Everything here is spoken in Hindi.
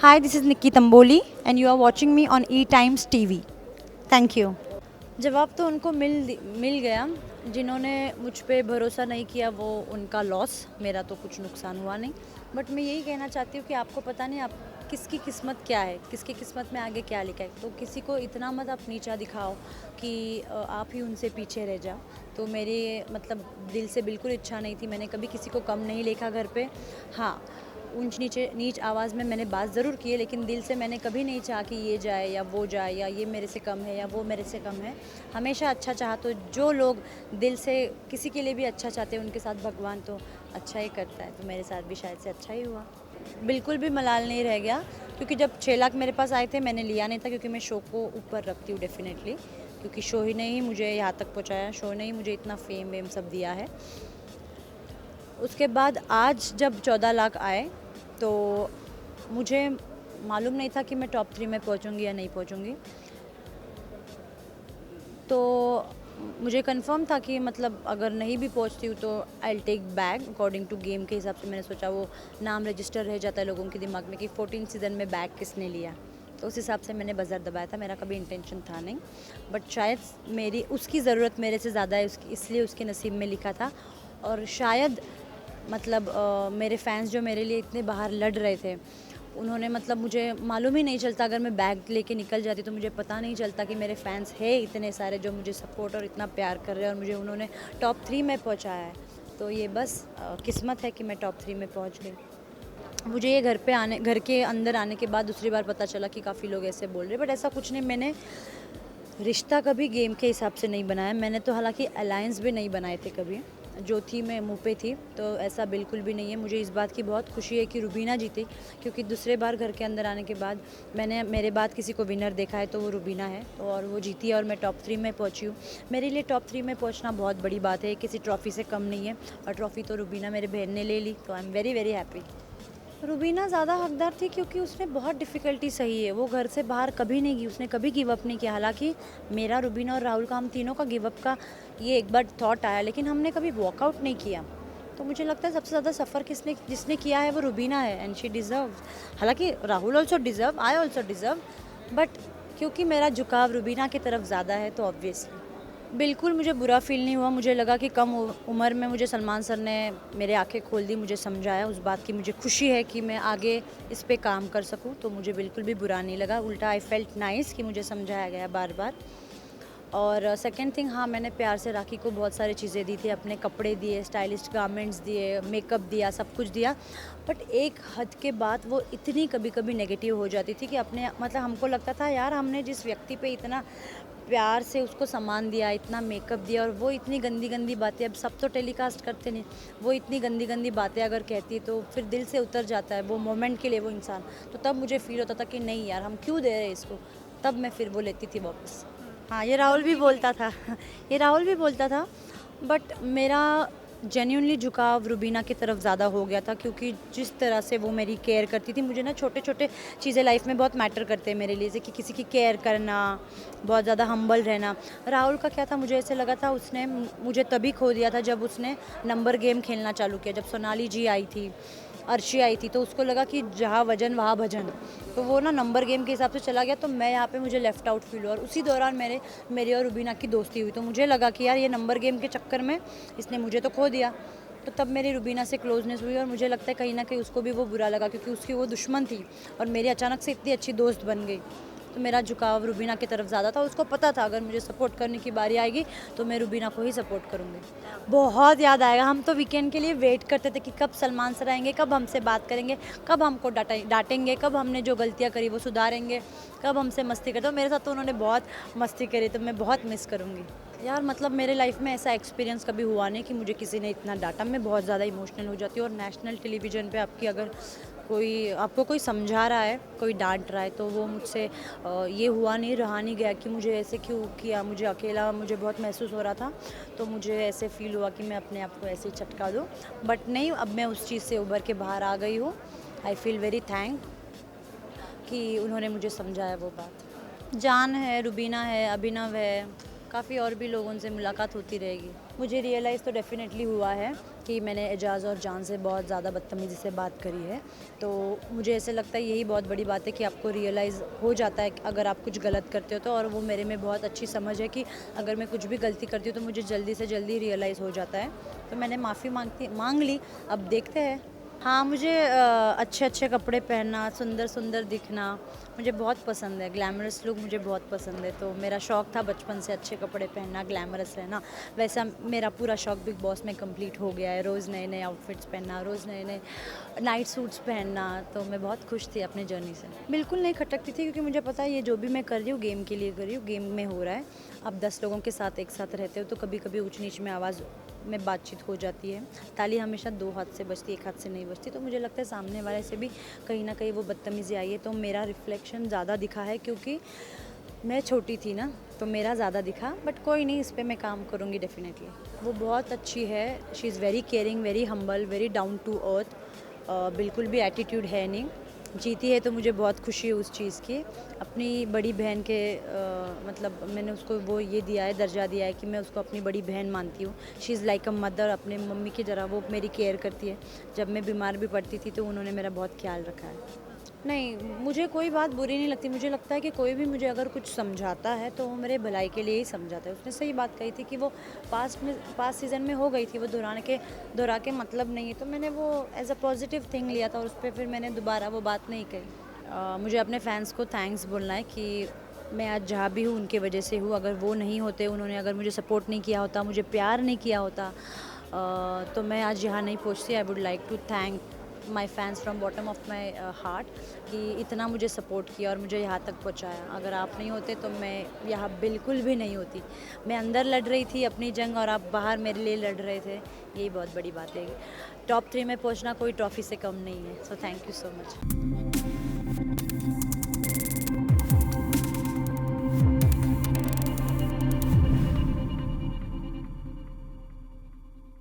Hi, this is Nikki Tamboli and you are watching me on E Times TV. Thank you. जवाब तो उनको मिल गया। जिन्होंने मुझ पे भरोसा नहीं किया वो उनका लॉस, मेरा तो कुछ नुकसान हुआ नहीं। बट मैं यही कहना चाहती हूँ कि आपको पता नहीं आप किसकी किस्मत क्या है, किसकी किस्मत में आगे क्या लिखा है। तो किसी को इतना मत आप नीचा दिखाओ कि आप ही उनसे पीछे रह जाओ। तो मेरी मतलब दिल से बिल्कुल इच्छा नहीं थी, मैंने कभी किसी को कम नहीं लिखा घर पे। हाँ, नीच आवाज़ में मैंने बात ज़रूर की है, लेकिन दिल से मैंने कभी नहीं चाहा कि ये जाए या वो जाए या ये मेरे से कम है या वो मेरे से कम है। हमेशा अच्छा चाहा। तो जो लोग दिल से किसी के लिए भी अच्छा चाहते हैं उनके साथ भगवान तो अच्छा ही करता है। तो मेरे साथ भी शायद से अच्छा ही हुआ। बिल्कुल भी मलाल नहीं रह गया, क्योंकि जब 6 लाख मेरे पास आए थे मैंने लिया नहीं था, क्योंकि मैं शो को ऊपर रखती हूँ डेफिनेटली। क्योंकि शो ही ने ही मुझे यहाँ तक पहुँचाया, शो ने ही मुझे इतना फेम वेम सब दिया है। उसके बाद आज जब 14 लाख आए तो मुझे मालूम नहीं था कि मैं टॉप 3 में पहुंचूंगी या नहीं पहुंचूंगी। तो मुझे कंफर्म था कि मतलब अगर नहीं भी पहुंचती हूँ तो I will take bag according to game के हिसाब से। मैंने सोचा वो नाम रजिस्टर रह जाता है लोगों के दिमाग में कि 14 सीज़न में बैग किसने लिया। तो उस हिसाब से मैंने बज़र दबाया था, मेरा कभी इंटेंशन था नहीं। बट शायद मेरी उसकी ज़रूरत मेरे से ज़्यादा है, उसकी इसलिए उसके नसीब में लिखा था। और शायद मतलब मेरे फैंस जो मेरे लिए इतने बाहर लड़ रहे थे, उन्होंने मतलब मुझे मालूम ही नहीं चलता, अगर मैं बैग लेके निकल जाती तो मुझे पता नहीं चलता कि मेरे फैंस हैं इतने सारे जो मुझे सपोर्ट और इतना प्यार कर रहे हैं, और मुझे उन्होंने टॉप 3 में पहुंचाया है। तो ये बस किस्मत है कि मैं टॉप 3 में पहुंच गई। मुझे ये घर के अंदर आने के बाद दूसरी बार पता चला कि काफ़ी लोग ऐसे बोल रहे, बट ऐसा कुछ नहीं। मैंने रिश्ता कभी गेम के हिसाब से नहीं बनाया। मैंने तो हालांकि अलायंस भी नहीं बनाए थे कभी। जो थी मैं मुँह पे थी, तो ऐसा बिल्कुल भी नहीं है। मुझे इस बात की बहुत खुशी है कि रुबीना जीती, क्योंकि दूसरे बार घर के अंदर आने के बाद मैंने मेरे बाद किसी को विनर देखा है तो वो रुबीना है, और वो जीती है और मैं टॉप 3 में पहुंची हूँ। मेरे लिए टॉप 3 में पहुंचना बहुत बड़ी बात है, किसी ट्रॉफ़ी से कम नहीं है। और ट्रॉफ़ी तो रुबीना मेरे बहन ने ले ली, तो I am very very happy. Rubina ज़्यादा हकदार थी, क्योंकि उसने बहुत डिफ़िकल्टी सही है। वो घर से बाहर कभी नहीं गई, उसने कभी गिव अप नहीं किया। हालांकि मेरा, रुबीना और राहुल का, हम तीनों का गिव अप का ये एक बार थॉट आया, लेकिन हमने कभी वॉकआउट नहीं किया। तो मुझे लगता है सबसे ज़्यादा सफ़र जिसने किया है वो रुबीना है, एंड शी डिज़र्व। हालांकि Rahul also deserve, I also deserve, but क्योंकि मेरा झुकाव रुबीना की तरफ ज़्यादा है तो ऑब्वियसली। बिल्कुल मुझे बुरा फ़ील नहीं हुआ। मुझे लगा कि कम उम्र में मुझे सलमान सर ने मेरे आंखें खोल दी, मुझे समझाया। उस बात की मुझे खुशी है कि मैं आगे इस पे काम कर सकूं, तो मुझे बिल्कुल भी बुरा नहीं लगा। उल्टा आई फेल्ट नाइस कि मुझे समझाया गया बार बार। और सेकंड थिंग, हाँ, मैंने प्यार से राखी को बहुत सारी चीज़ें दी थी। अपने कपड़े दिए, स्टाइलिश गारमेंट्स दिए, मेकअप दिया, सब कुछ दिया। बट एक हद के बाद वो इतनी कभी कभी नेगेटिव हो जाती थी कि अपने मतलब हमको लगता था यार हमने जिस व्यक्ति पे इतना प्यार से उसको सामान दिया, इतना मेकअप दिया, और वो इतनी गंदी गंदी बातें, अब सब तो टेलीकास्ट करते नहीं, वो इतनी गंदी गंदी बातें अगर कहती है तो फिर दिल से उतर जाता है वो मोमेंट के लिए वो इंसान। तो तब मुझे फील होता था कि नहीं यार, हम क्यों दे रहे हैं इसको। तब मैं फिर वो लेती थी वापस। हाँ, ये राहुल भी बोलता था ये राहुल भी बोलता था। बट मेरा जेन्यूनली झुकाव रुबीना की तरफ ज़्यादा हो गया था, क्योंकि जिस तरह से वो मेरी केयर करती थी। मुझे ना छोटे छोटे चीज़ें लाइफ में बहुत मैटर करते हैं मेरे लिए, जैसे कि किसी की केयर करना, बहुत ज़्यादा हम्बल रहना। राहुल का क्या था, मुझे ऐसे लगा था उसने मुझे तभी खो दिया था जब उसने नंबर गेम खेलना चालू किया। जब सोनाली जी आई थी, अर्शी आई थी, तो उसको लगा कि जहाँ वजन वहाँ भजन। तो वो ना नंबर गेम के हिसाब से चला गया, तो मैं यहाँ पे मुझे लेफ़्ट आउट फील हुआ। और उसी दौरान मेरी और रुबीना की दोस्ती हुई, तो मुझे लगा कि यार ये नंबर गेम के चक्कर में इसने मुझे तो खो दिया। तो तब मेरी रुबीना से क्लोजनेस हुई, और मुझे लगता है कहीं ना कहीं उसको भी वो बुरा लगा, क्योंकि उसकी वो दुश्मन थी और मेरी अचानक से इतनी अच्छी दोस्त बन गई। तो मेरा झुकाव रुबीना की तरफ ज़्यादा था। उसको पता था अगर मुझे सपोर्ट करने की बारी आएगी तो मैं रुबीना को ही सपोर्ट करूँगी। बहुत याद आएगा। हम तो वीकेंड के लिए वेट करते थे कि कब सलमान सर आएंगे, कब हमसे बात करेंगे, कब हमको डांटेंगे, कब हमने जो गलतियाँ करी वो सुधारेंगे, कब हमसे मस्ती करते। तो मेरे साथ तो उन्होंने बहुत मस्ती करी, तो मैं बहुत मिस करूँगी यार। मतलब मेरे लाइफ में ऐसा एक्सपीरियंस कभी हुआ नहीं कि मुझे किसी ने इतना डांटा। मैं बहुत ज़्यादा इमोशनल हो जाती हूँ, और नेशनल टेलीविज़न पे आपकी अगर आपको कोई समझा रहा है, कोई डांट रहा है, तो वो मुझसे ये हुआ नहीं, रहा नहीं गया कि मुझे ऐसे क्यों किया। मुझे अकेला मुझे बहुत महसूस हो रहा था, तो मुझे ऐसे फील हुआ कि मैं अपने आप को ऐसे ही चटका दूँ। बट नहीं, अब मैं उस चीज़ से उभर के बाहर आ गई हूँ। आई फील वेरी थैंक कि उन्होंने मुझे समझाया वो बात। जान है, रुबीना है, अभिनव है, काफ़ी और भी लोगों से मुलाकात होती रहेगी। मुझे रियलाइज़ तो डेफ़िनेटली हुआ है कि मैंने एजाज़ और जान से बहुत ज़्यादा बदतमीज़ी से बात करी है। तो मुझे ऐसे लगता है यही बहुत बड़ी बात है कि आपको रियलाइज़ हो जाता है कि अगर आप कुछ गलत करते हो तो, और वो मेरे में बहुत अच्छी समझ है कि अगर मैं कुछ भी गलती करती हूँ तो मुझे जल्दी से जल्दी रियलाइज़ हो जाता है। तो मैंने माफ़ी माँग ली, अब देखते हैं। हाँ, मुझे अच्छे-अच्छे कपड़े पहनना, सुंदर-सुंदर दिखना मुझे बहुत पसंद है, ग्लैमरस लुक मुझे बहुत पसंद है। तो मेरा शौक था बचपन से अच्छे कपड़े पहनना, ग्लैमरस रहना। वैसा मेरा पूरा शौक बिग बॉस में कंप्लीट हो गया है। रोज़ नए-नए आउटफिट्स पहनना, रोज़ नए-नए नाइट सूट्स पहनना, तो मैं बहुत खुश थी अपने जर्नी से। बिल्कुल नहीं खटकती थी क्योंकि मुझे पता है ये जो भी मैं कर रही हूँ गेम के लिए कर रही हूँ, गेम में हो रहा है। अब 10 लोगों के साथ एक साथ रहते हो तो कभी-कभी ऊँच-नीच में आवाज़ में बातचीत हो जाती है। ताली हमेशा 2 हाथ से बजती है, 1 हाथ से नहीं बजती। तो मुझे लगता है सामने वाले से भी कहीं न कहीं वो बदतमीज़ी आई है, तो मेरा रिफ्लेक्शन ज़्यादा दिखा है क्योंकि मैं छोटी थी ना, तो मेरा ज़्यादा दिखा। बट कोई नहीं, इस पे मैं काम करूँगी डेफ़िनेटली। वो बहुत अच्छी है, she is very caring, very humble, very down to earth. बिल्कुल भी एटीट्यूड है नहीं। जीती है तो मुझे बहुत खुशी है उस चीज़ की। अपनी बड़ी बहन के मतलब मैंने उसको वो ये दिया है, दर्जा दिया है कि मैं उसको अपनी बड़ी बहन मानती हूँ। She is like a mother, अपने मम्मी की तरह वो मेरी केयर करती है। जब मैं बीमार भी पड़ती थी तो उन्होंने मेरा बहुत ख्याल रखा है। नहीं, मुझे कोई बात बुरी नहीं लगती। मुझे लगता है कि कोई भी मुझे अगर कुछ समझाता है तो वो मेरे भलाई के लिए ही समझाता है। उसने सही बात कही थी कि वो पास्ट सीज़न में हो गई थी, वो दोहरा के मतलब नहीं है। तो मैंने वो एज़ अ पॉज़िटिव थिंग लिया था और उस पे फिर मैंने दोबारा वो बात नहीं कही। मुझे अपने फैन्स को थैंक्स बोलना है कि मैं आज जहाँ भी हूँ उनकी वजह से हूँ। अगर वो नहीं होते, उन्होंने अगर मुझे सपोर्ट नहीं किया होता, मुझे प्यार नहीं किया होता, तो मैं आज यहाँ नहीं पहुँचती। I would like to thank my fans from bottom of my heart कि इतना मुझे सपोर्ट किया और मुझे यहाँ तक पहुँचाया। अगर आप नहीं होते तो मैं यहाँ बिल्कुल भी नहीं होती। मैं अंदर लड़ रही थी अपनी जंग और आप बाहर मेरे लिए लड़ रहे थे, यही बहुत बड़ी बात है। टॉप 3 में पहुँचना कोई ट्रॉफ़ी से कम नहीं है। So thank you so much.